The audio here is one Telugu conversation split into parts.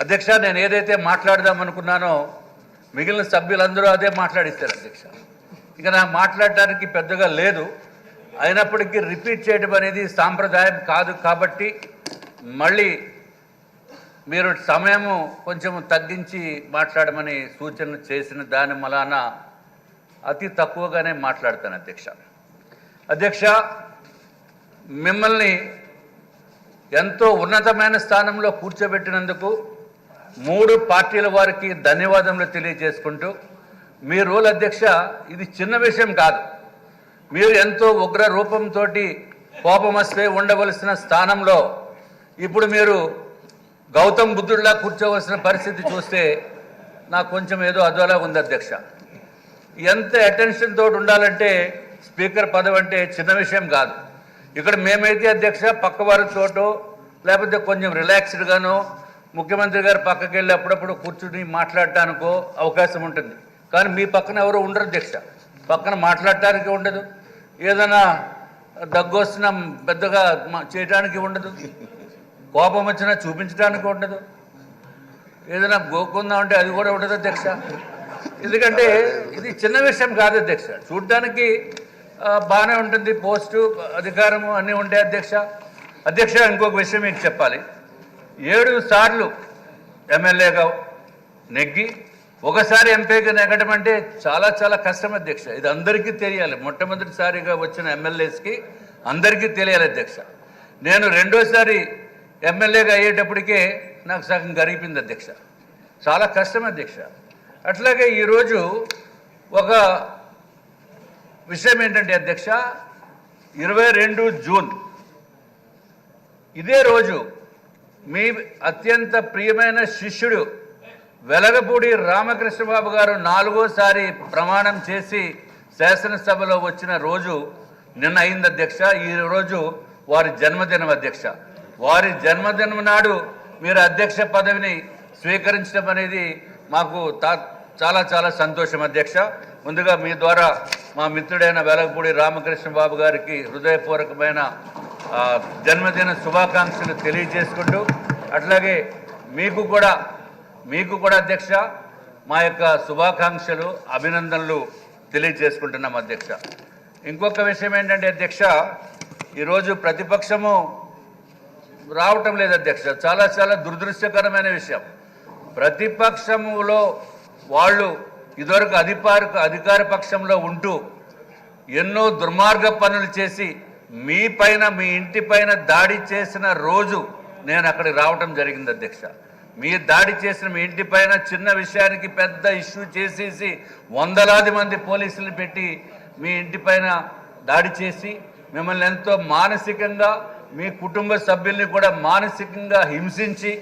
అధ్యక్ష, నేను ఏదైతే మాట్లాడదాం అనుకున్నానో మిగిలిన సభ్యులందరూ అదే మాట్లాడిస్తారు అధ్యక్ష. ఇక నాకు మాట్లాడటానికి పెద్దగా లేదు. అయినప్పటికీ రిపీట్ చేయడం అనేది సాంప్రదాయం కాదు కాబట్టి మళ్ళీ మీరు సమయము కొంచెం తగ్గించి మాట్లాడమని సూచనలు చేసిన దాని వలన అతి తక్కువగానే మాట్లాడతాను అధ్యక్ష. అధ్యక్ష, మిమ్మల్ని ఎంతో ఉన్నతమైన స్థానంలో కూర్చోబెట్టినందుకు 3 పార్టీల వారికి ధన్యవాదములు తెలియజేసుకుంటూ, మీ రోల్ అధ్యక్ష ఇది చిన్న విషయం కాదు. మీరు ఎంతో ఉగ్ర రూపంతో కోపమస్తే ఉండవలసిన స్థానంలో ఇప్పుడు మీరు గౌతమ్ బుద్ధుడిలా కూర్చోవలసిన పరిస్థితి చూస్తే నాకు కొంచెం ఏదో అదోలా ఉంది అధ్యక్ష. ఎంత అటెన్షన్ తోటి ఉండాలంటే స్పీకర్ పదవి అంటే చిన్న విషయం కాదు. ఇక్కడ మేమైతే అధ్యక్ష పక్క వారితోటో లేకపోతే కొంచెం రిలాక్స్డ్గానో ముఖ్యమంత్రి గారు పక్కకి వెళ్ళి అప్పుడప్పుడు కూర్చుని మాట్లాడటానికో అవకాశం ఉంటుంది. కానీ మీ పక్కన ఎవరు ఉండరు అధ్యక్ష. పక్కన మాట్లాడటానికి ఉండదు, ఏదైనా దగ్గు వస్తున్నా పెద్దగా చేయడానికి ఉండదు, కోపం వచ్చినా చూపించడానికి ఉండదు, ఏదైనా గోకుందామంటే అది కూడా ఉండదు అధ్యక్ష. ఎందుకంటే ఇది చిన్న విషయం కాదు అధ్యక్ష. చూడటానికి బాగానే ఉంటుంది, పోస్టు అధికారము అన్నీ ఉంటాయి అధ్యక్ష. అధ్యక్ష, ఇంకొక విషయం మీకు చెప్పాలి. 7 సార్లు ఎమ్మెల్యేగా నెగ్గి ఒకసారి ఎంపీగా నెగ్గడం అంటే చాలా చాలా కష్టం అధ్యక్ష. ఇది అందరికీ తెలియాలి. మొట్టమొదటిసారిగా వచ్చిన ఎమ్మెల్యేస్కి అందరికీ తెలియాలి అధ్యక్ష. నేను రెండోసారి ఎమ్మెల్యేగా అయ్యేటప్పటికే నాకు సగం గరిపింది అధ్యక్ష. చాలా కష్టం అధ్యక్ష. అట్లాగే ఈరోజు ఒక విషయం ఏంటంటే అధ్యక్ష, 22 జూన్ ఇదే రోజు మీ అత్యంత ప్రియమైన శిష్యుడు వెలగపూడి రామకృష్ణబాబు గారు 4వసారి ప్రమాణం చేసి శాసనసభలో వచ్చిన రోజు నిన్న అయింది అధ్యక్ష. ఈరోజు వారి జన్మదినం అధ్యక్ష. వారి జన్మదినం నాడు మీరు అధ్యక్ష పదవిని స్వీకరించడం అనేది మాకు చాలా చాలా సంతోషం అధ్యక్ష. ముందుగా మీ ద్వారా మా మిత్రుడైన వెలగపూడి రామకృష్ణబాబు గారికి హృదయపూర్వకమైన జన్మదిన శుభాకాంక్షలు తెలియజేసుకుంటూ, అట్లాగే మీకు కూడా అధ్యక్ష మా యొక్క శుభాకాంక్షలు అభినందనలు తెలియజేసుకుంటున్నాం అధ్యక్ష. ఇంకొక విషయం ఏంటంటే అధ్యక్ష, ఈరోజు ప్రతిపక్షము రావటం లేదు అధ్యక్ష. చాలా చాలా దురదృష్టకరమైన విషయం. ప్రతిపక్షములో వాళ్ళు ఇదివరకు అధికార పక్షంలో ఉంటూ ఎన్నో దుర్మార్గ పనులు చేసి మీ ఇంటి పైన దాడి చేసిన రోజు నేను అక్కడికి రావటం జరిగింది అధ్యక్ష. మీ దాడి చేసిన మీ ఇంటి పైన చిన్న విషయానికి పెద్ద ఇష్యూ చేసేసి వందలాది మంది పోలీసులు పెట్టి మీ ఇంటి పైన దాడి చేసి మిమ్మల్ని ఎంతో మానసికంగా మీ కుటుంబ సభ్యుల్ని కూడా మానసికంగా హింసించి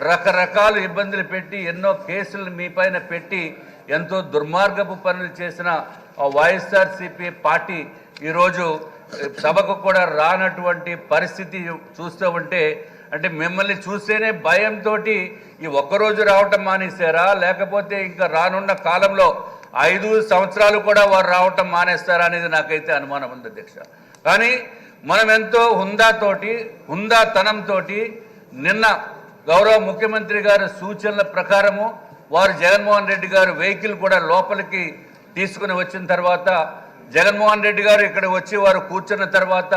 రకరకాల ఇబ్బందులు పెట్టి ఎన్నో కేసులు మీ పైన పెట్టి ఎంతో దుర్మార్గపు పనులు చేసిన వైఎస్ఆర్సీపీ పార్టీ ఈరోజు సభకు కూడా రానటువంటి పరిస్థితి చూస్తూ ఉంటే, అంటే మిమ్మల్ని చూస్తేనే భయంతో ఈ ఒక్కరోజు రావటం మానేశారా, లేకపోతే ఇంకా రానున్న కాలంలో 5 సంవత్సరాలు కూడా వారు రావటం మానేస్తారా అనేది నాకైతే అనుమానం ఉంది అధ్యక్ష. కానీ మనం ఎంతో హుందాతనంతో నిన్న గౌరవ ముఖ్యమంత్రి గారి సూచనల ప్రకారము వారు జగన్మోహన్ రెడ్డి గారు వెహికల్ కూడా లోపలికి తీసుకుని వచ్చిన తర్వాత జగన్మోహన్ రెడ్డి గారు ఇక్కడ వచ్చి వారు కూర్చున్న తర్వాత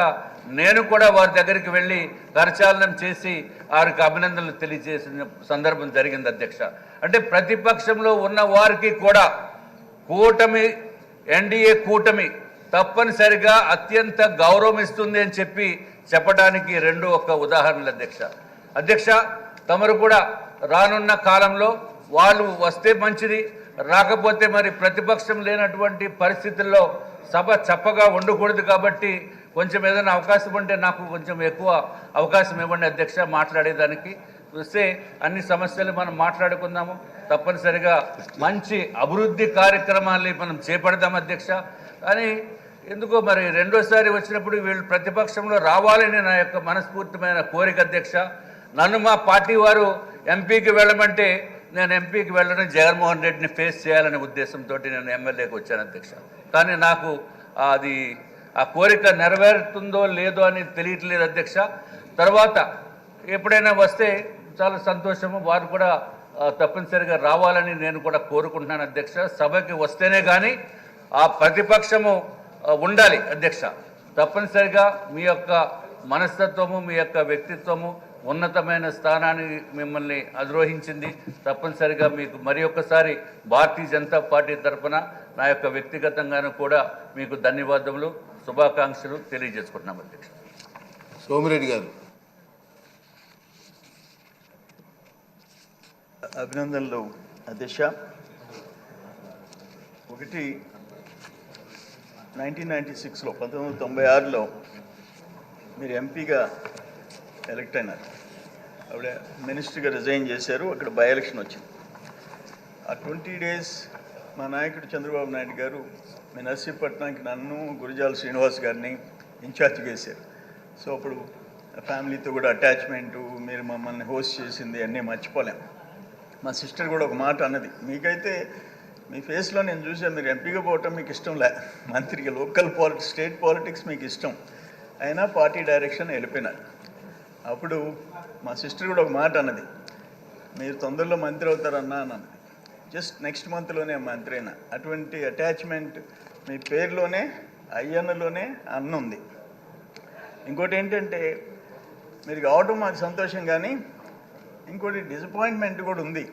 నేను కూడా వారి దగ్గరికి వెళ్ళి కరచాలనం చేసి వారికి అభినందనలు తెలియజేసిన సందర్భం జరిగింది అధ్యక్ష. అంటే ప్రతిపక్షంలో ఉన్న వారికి కూడా ఎన్డీఏ కూటమి తప్పనిసరిగా అత్యంత గౌరవం ఇస్తుంది అని చెప్పడానికి 2 ఉదాహరణలు అధ్యక్ష. తమరు కూడా రానున్న కాలంలో వాళ్ళు వస్తే మంచిది, రాకపోతే మరి ప్రతిపక్షం లేనటువంటి పరిస్థితుల్లో సభ చప్పగా ఉండకూడదు కాబట్టి కొంచెం ఏదైనా అవకాశం ఉంటే నాకు కొంచెం ఎక్కువ అవకాశం ఇవ్వండి అధ్యక్ష మాట్లాడేదానికి. వస్తే అన్ని సమస్యలు మనం మాట్లాడుకుందాము. తప్పనిసరిగా మంచి అభివృద్ధి కార్యక్రమాల్ని మనం చేపడదాం అధ్యక్ష. కానీ ఎందుకో మరి రెండోసారి వచ్చినప్పుడు వీళ్ళు ప్రతిపక్షంలో రావాలని నా యొక్క మనస్ఫూర్తిమైన కోరిక అధ్యక్ష. నన్ను మా పార్టీ వారు ఎంపీకి వెళ్ళమంటే నేను ఎంపీకి వెళ్ళడం జగన్మోహన్ రెడ్డిని ఫేస్ చేయాలనే ఉద్దేశంతో నేను ఎమ్మెల్యేకి వచ్చాను అధ్యక్ష. కానీ నాకు అది ఆ కోరిక నెరవేరుతుందో లేదో అని తెలియట్లేదు అధ్యక్ష. తర్వాత ఎప్పుడైనా వస్తే చాలా సంతోషము. వారు కూడా తప్పనిసరిగా రావాలని నేను కూడా కోరుకుంటున్నాను అధ్యక్ష. సభకి వస్తేనే కానీ ఆ ప్రతిపక్షము ఉండాలి అధ్యక్ష. తప్పనిసరిగా మీ యొక్క మనస్తత్వము, మీ యొక్క వ్యక్తిత్వము ఉన్నతమైన స్థానాన్ని మిమ్మల్ని అధిరోహించింది. తప్పనిసరిగా మీకు మరి ఒక్కసారి భారతీయ జనతా పార్టీ తరఫున నా యొక్క వ్యక్తిగతంగాను కూడా మీకు ధన్యవాదములు, శుభాకాంక్షలు తెలియజేసుకుంటున్నాం అధ్యక్ష. సోమిరెడ్డి గారు. అభినందనలు అధ్యక్ష. ఒకటి 1996లో 1996లో మీరు ఎంపీగా ఎలక్ట్ అయినారు. ఆవిడ మినిస్టర్గా రిజైన్ చేశారు. అక్కడ బై ఎలక్షన్ వచ్చింది. ఆ 20 డేస్ మా నాయకుడు చంద్రబాబు నాయుడు గారు మీ నర్సీపట్నానికి నన్ను, గురిజాల శ్రీనివాస్ గారిని ఇన్ఛార్జ్ చేశారు. సో అప్పుడు ఫ్యామిలీతో కూడా అటాచ్మెంటు, మీరు మమ్మల్ని హోస్ట్ చేసింది అన్నీ మర్చిపోలేము. మా సిస్టర్ కూడా ఒక మాట అన్నది, మీకైతే మీ ఫేస్లో నేను చూసాను, మీరు ఎంపీగా పోవటం మీకు ఇష్టం లే, మంత్రిగా లోకల్ స్టేట్ పాలిటిక్స్ మీకు ఇష్టం, అయినా పార్టీ డైరెక్షన్ వెళ్ళిపోయినారు. అప్పుడు మా సిస్టర్ కూడా ఒక మాట అన్నది, మీరు తొందరలో మంత్రి అవుతారన్నా అన్నది. జస్ట్ నెక్స్ట్ మంత్లోనే మంత్రి అయినా. అటువంటి అటాచ్మెంట్ మీ పేరులోనే, అయ్యన్నలోనే అన్న ఉంది. ఇంకోటి ఏంటంటే మీరు కావటం మాకు సంతోషం, కానీ ఇంకోటి డిసప్పాయింట్మెంట్ కూడా ఉంది.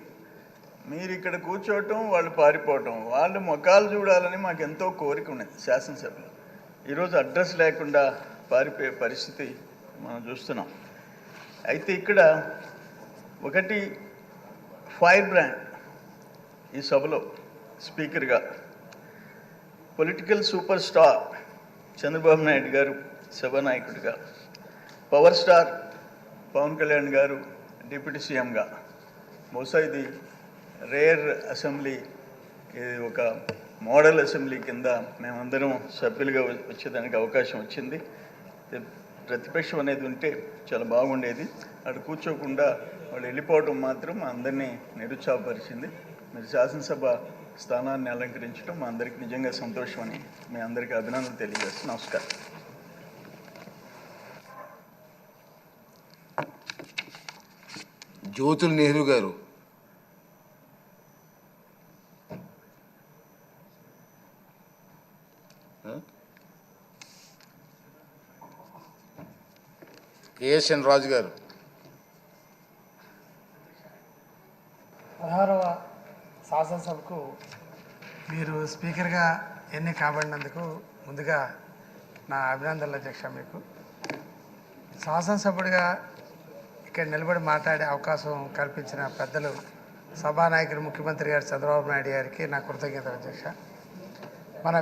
మీరు ఇక్కడ కూర్చోవటం, వాళ్ళు పారిపోవటం, వాళ్ళు మొఖాలు చూడాలని మాకు ఎంతో కోరిక ఉన్నది శాసనసభలో. ఈరోజు అడ్రస్ లేకుండా పారిపోయే పరిస్థితి మనం చూస్తున్నాం. అయితే ఇక్కడ ఒకటి ఫైర్ బ్రాండ్ ఈ సభలో స్పీకర్గా political super star Chandrababu Naidu గారు సభానాయకుడిగా, పవర్ స్టార్ పవన్ కళ్యాణ్ గారు డిప్యూటీ సీఎంగా. బహుశా ఇది రేర్ అసెంబ్లీ, ఇది ఒక మోడల్ అసెంబ్లీ కింద మేమందరం సభ్యులుగా వచ్చేదానికి అవకాశం వచ్చింది. ప్రతిపక్షం అనేది ఉంటే చాలా బాగుండేది. అటు కూర్చోకుండా వాళ్ళు వెళ్ళిపోవడం మాత్రం మా అందరినీ నిరుత్సాహపరిచింది. మీరు శాసనసభ స్థానాన్ని అలంకరించడం మా అందరికీ నిజంగా సంతోషం అని మీ అందరికీ అభినందనలు తెలియజేస్తూ నమస్కారం. జ్యోతుల్ నెహ్రూ గారు. కేఎస్ఎన్ రాజు గారు. 16వ శాసనసభకు మీరు స్పీకర్గా ఎన్నిక కాబడినందుకు ముందుగా నా అభినందనలు అధ్యక్ష. మీకు శాసనసభ్యుడిగా ఇక్కడ నిలబడి మాట్లాడే అవకాశం కల్పించిన పెద్దలు సభానాయకులు ముఖ్యమంత్రి గారు చంద్రబాబు నాయుడు గారికి నా కృతజ్ఞతలు అధ్యక్ష. మన